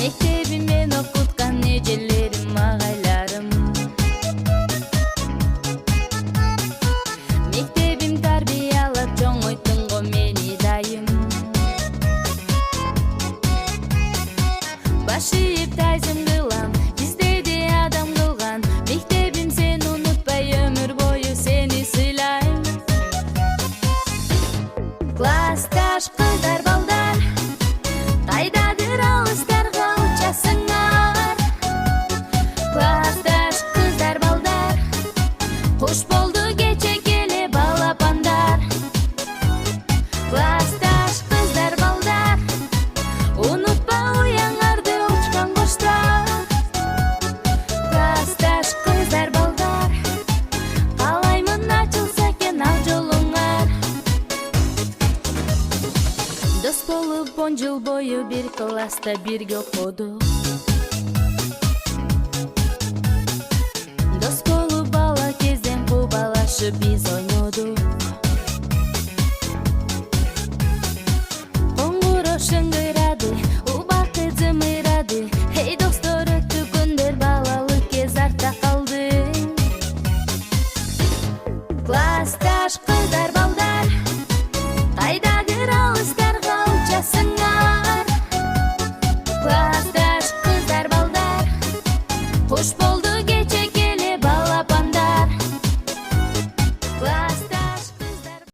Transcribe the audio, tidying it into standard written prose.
Мектебимден окуткан эжелерим, агайларым. Мектебим тарбиялап чоңойттун го мени дайым. Баш ийип тайзым кылам, издеди адам кылган. Мектебим сен унутпай өмүр бою сени сыйлайм. Классташ кыздар балдар, кайдадыр алыстарга учасыңар. Классташ кыздар балдар, куш болду кече келе балапандар. Классташ кыздар балдар, унутпа уяңарды учкан коштар. Классташ кыздар балдар, каалаймын ачылса экен ак жолуңар. Дос болуп 10 жыл бою бир класста бирге окудук.